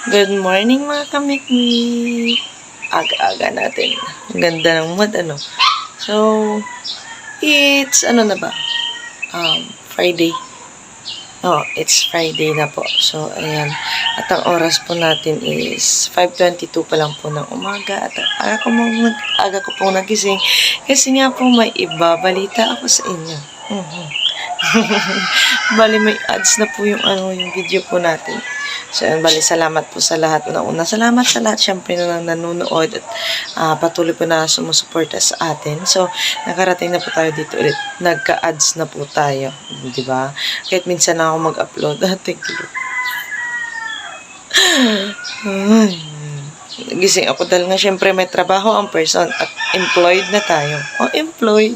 Good morning mga kamikmik. Aga-aga natin. Ang ganda ng mood, ano. So, it's, ano na ba? Friday. Oh, it's Friday na po. So, ayan. At ang oras po natin is 5:22 pa lang po ng umaga. At aga ko po nagising. Kasi nga po may ibabalita ako sa inyo. Bali, may ads na po yung video po natin. So, bali, salamat po sa lahat. Una, salamat sa lahat, syempre, na nanonood at patuloy po na sumusuporta sa atin. So, nakarating na po tayo dito ulit. Nagka-ads na po tayo. Diba? Kahit minsan na ako mag-upload. Thank you. Gising ako dahil nga syempre may trabaho ang person at employed na tayo. Employed.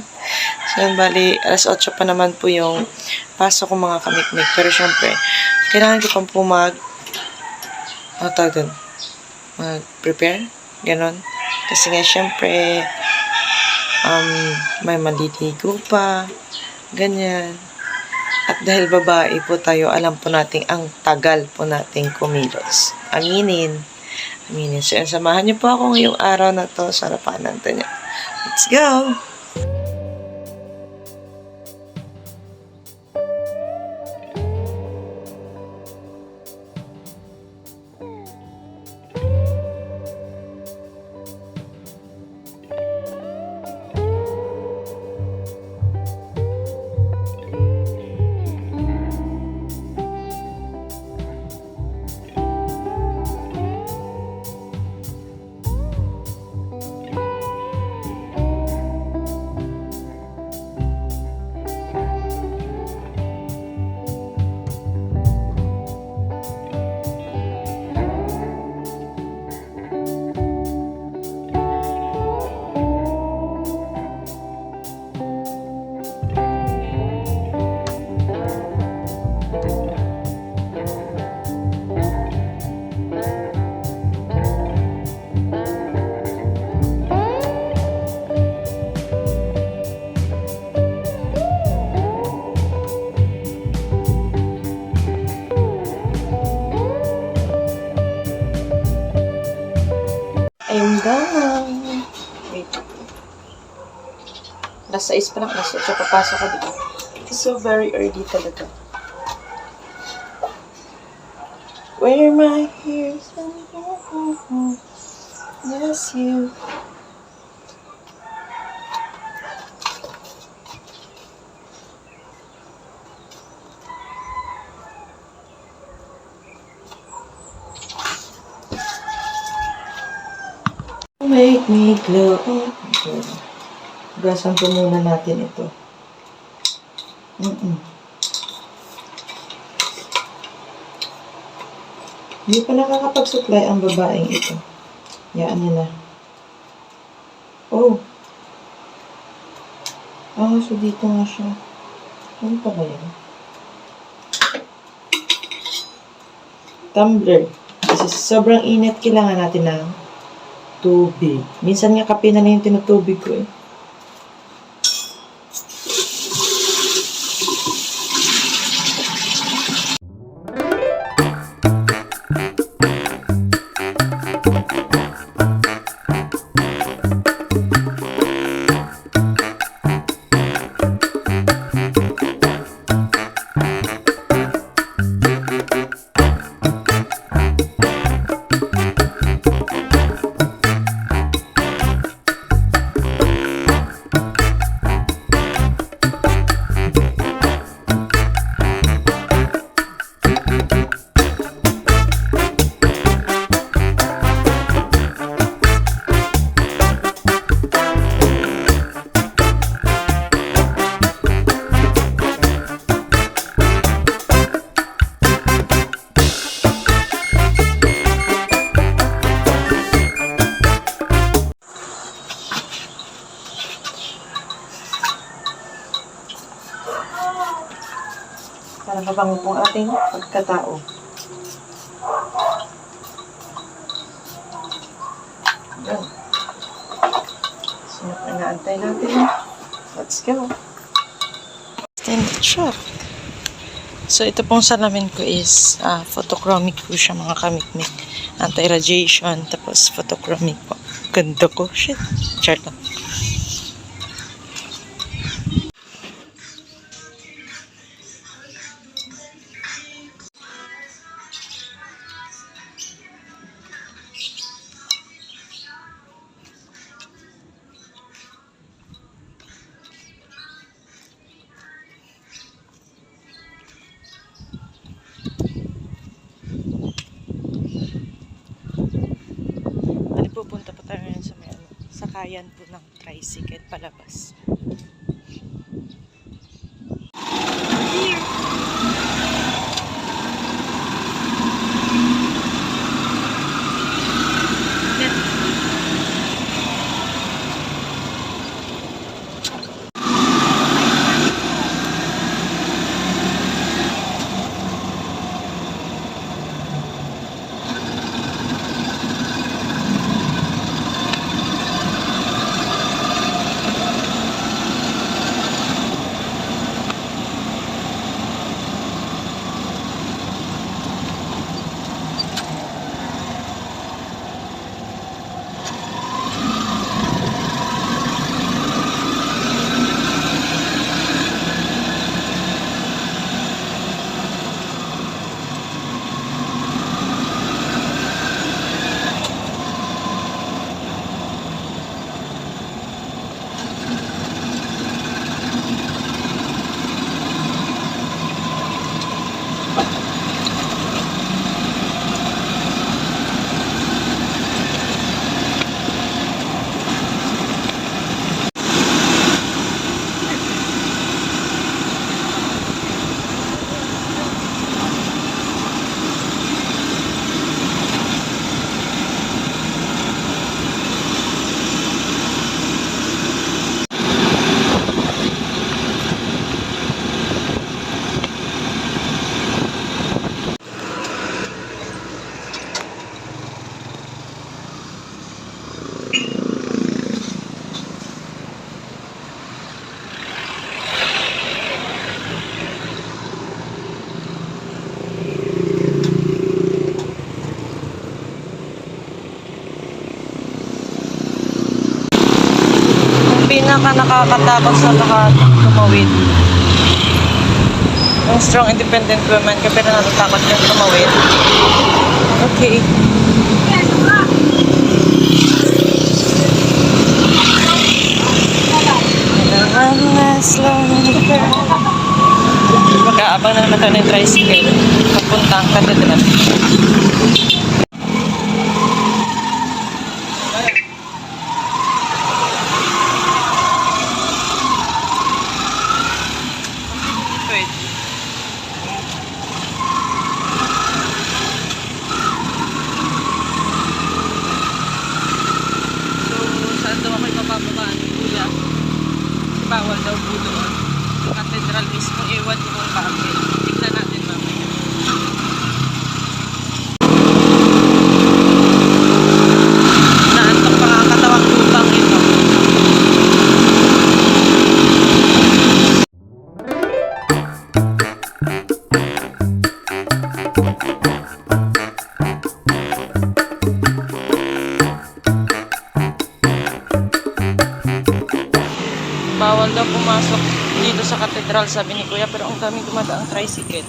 So, bali, alas 8 pa naman po yung pasok ko mga kamikmik. Pero syempre, kailangan ko pang po mag-prepare. Ganon. Kasi nga syempre, may maliligo pa. Ganyan. At dahil babae po tayo, alam po natin ang tagal po nating kumilos. Aminin. So, samahan niyo po ako ngayong araw na to sa harapanan niya. Let's go! I'm done. Wait. Alas 6 pa lang. Alas 8 papasok ko dito. It's so very early talaga. Where my ears and yes, you. Make me glow. Okay. Gasan po muna natin ito. Hindi pa nakakapag-supply ang babaeng ito. Yaan niya na. Oh. So dito nga siya. Ano pa ba yan? Tumbler. Kasi sobrang init, kailangan natin ng tubig. Minsan nga kape na yung tinutubig ko eh. Para mabango pong ating pagkatao. Yan. So, inaantay natin. Let's go. Stand the truck. So, ito pong salamin ko is photochromic po siya mga kamikmik. Anti-radiation, tapos photochromic po. Ganda ko. Shit. Chart lang. Pupunta pa tayo ngayon sa may sakayan po ng tricycle palabas. Pinaka nakakatakot sa lahat tumawid. Yung strong independent woman ka pero natatakot yung tumawid. Okay. Mag-aabang na naman tayo ng tricycle papuntang katedral. Bawal daw po doon. Cathedral mismo, ewan ko kung bakit. Tignan natin mamaya. Naantok pa nga katawang lupang ito. Bawal daw pumasok dito sa katedral, sabi ni Kuya, pero ang daming dumadaang tricycle.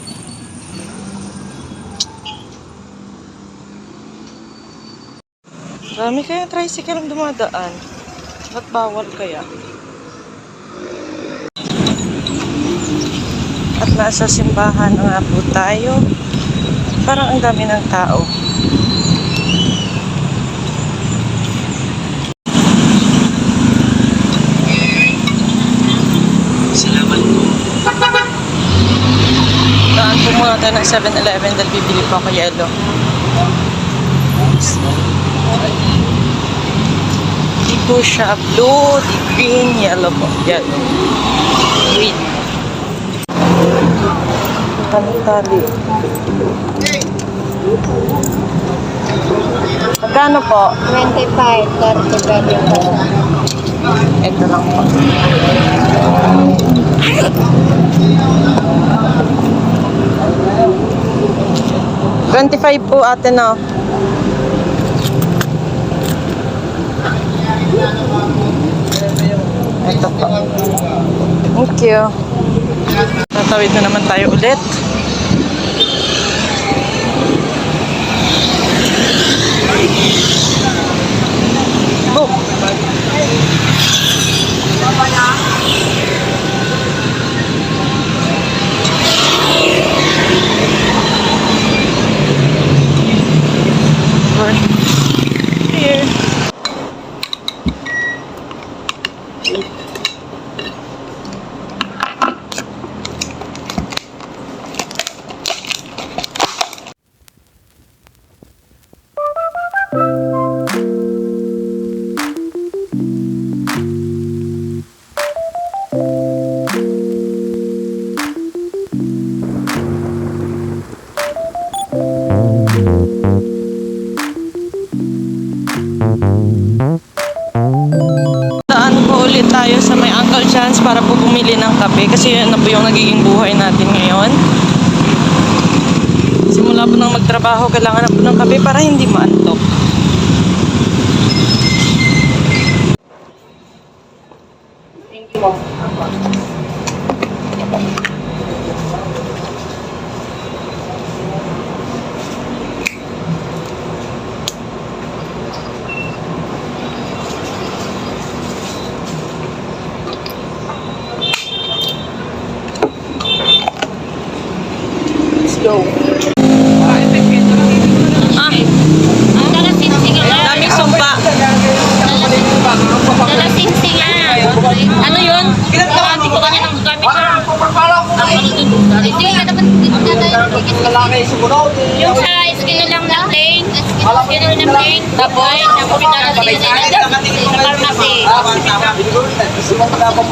Dami kaya tricycle ang dumadaan. Ba't bawal kaya? At nasa simbahan na nga po tayo. Parang ang dami ng tao. Daan po muna tayo ng 7-Eleven dahil bibili po ako yelo. Di po siya blue, di green, yellow po. Yellow. Green. Tali-tali. Magkano po? 25, 30 value po. Ito lang po. 25 po ate na. Ito po. Thank you. Tatawid na naman tayo ulit. Oh. Here. Daan po ulit tayo sa may Uncle Chance para po bumili ng kape kasi yun na po yung nagiging buhay natin ngayon. Simula po nang magtrabaho, kailangan na po ng kape para hindi maantok. Let's go. Daming sumpa. Ano yun? Yung sa skin lang na plain, skin lang na plain, tapos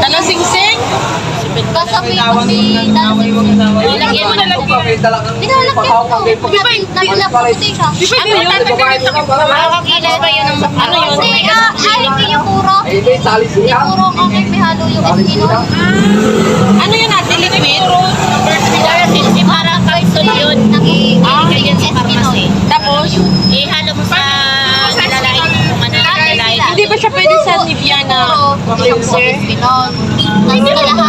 Talasing-sing? kasabi ko si nilagyan mo na lang. Dinalagyan ko. Nagulap ko siya. Ano yun? Makakakilala ba yun ang ano yun? Kasi halik yung puro. Yung puro kami may halo yung eskino. Ano yun natin? Liquid? Kasi para kapsul yun. Nag-i-ingredients sa pharmacy. Tapos? Ihalo mo sa lalain kung ano lalain. Hindi ba siya pwede sa Nivea na cleanser?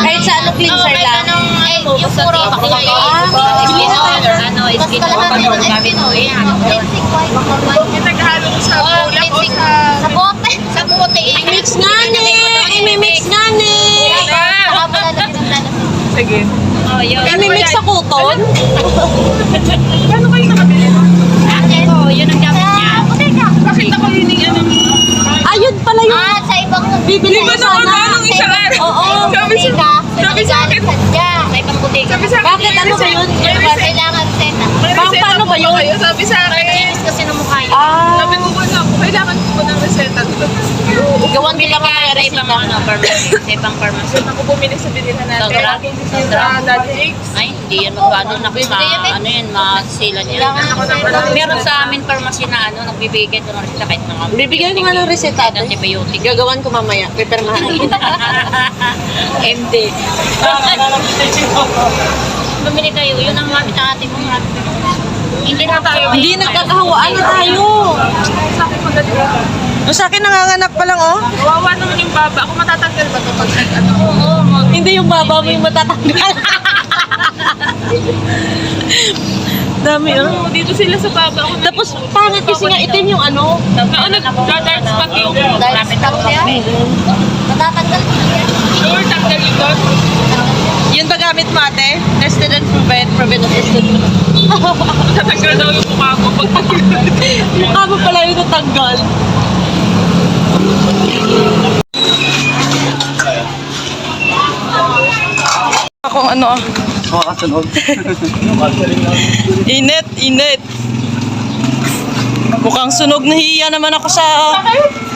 Kahit sa ano cleanser lang? Yung puro bakla yung gamit mo. Cleansing white. Naghalo mo sa bulak o sa... Sa bote. Sa bote. Mix nga ni! Imimix nga ni! Saka mo lalagyan ng lalasing. Sige. Imimix sa kuton? Paano kayo nakabili? Akin. Yun ang gamit niya. Bodega. Bakit ako yun yung ano? Ayun pala yun. Sa ibang... Bibili Di ba ko sana. nung isang araw? Oo. Sabi sa akin. Sa ibang bodega. Sabi sa akin. Bakit ano ba yun? Kailangan reseta. May Paano reseta ba yun? kayo? Sabi sa akin. Inis kasi ng mukha yun. Sabi ko ba na ako, kailangan ko ba ng reseta? Gawan nila mga Sa ibang pharmacy. Sa ibang pharmacy. Doon ako bumili sa bilihan natin. Sobra? Sobra? Daddy Eggs. Ay, hindi yan magkano. Ano yan, masila niya. Meron sa amin pharmacy na ano, nagbibigay ito ng reseta kahit mga... Bibigyan ko nga ng reseta. Kahit antibiotic. Gagawan ko mamaya. Pipermahan. MD. Bumili kayo, yun ang gamit ng ating mga hindi na tayo. Hindi nagkakahawaan na tayo. Sa akin magaling. Yung sa akin nanganganak pa lang oh. Kawawa naman yung baba. Ako matatanggal ba ito pag ano? Oo, Hindi yung baba mo yung matatanggal. Dami oh. Oo, dito sila sa baba. Ako Tapos pangit kasi nga itim yung ano. nag-dark spot yung dahil stop yan. Matatanggal ko yan. sure, tanggal ito. Yun ba gamit mo ate? Tested and proven and tested. Tatanggal daw yung mukha ko pag Mukha mo pala yung natanggal. Akong ano ah. Makakasunod. Init, init. Mukhang sunog na hiya naman ako sa...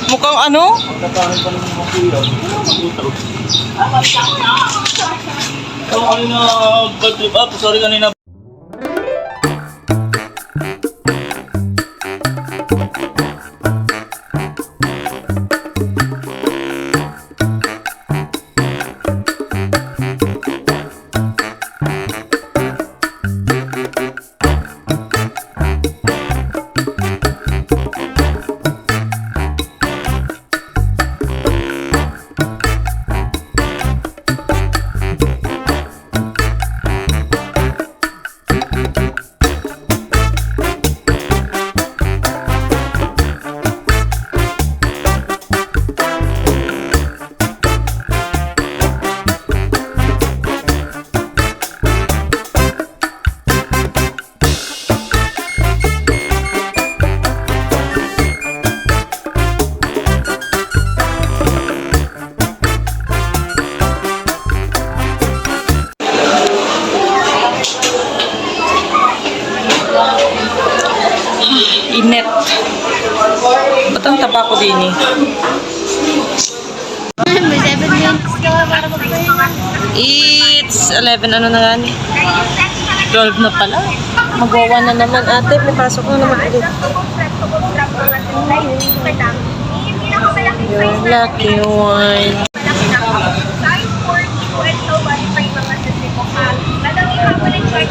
Mukhang ano? Kanina, bad trip up. Sorry kanina. Net. Ba't ang taba ko din eh? May 7 minutes ka para It's 11, ano na nga ni? 12 na pala. Magwawa na naman ate, may pasok na naman ulit. You're lucky one. Size 42 and so bali pa yung mga sisi ko. Madami hapon ng short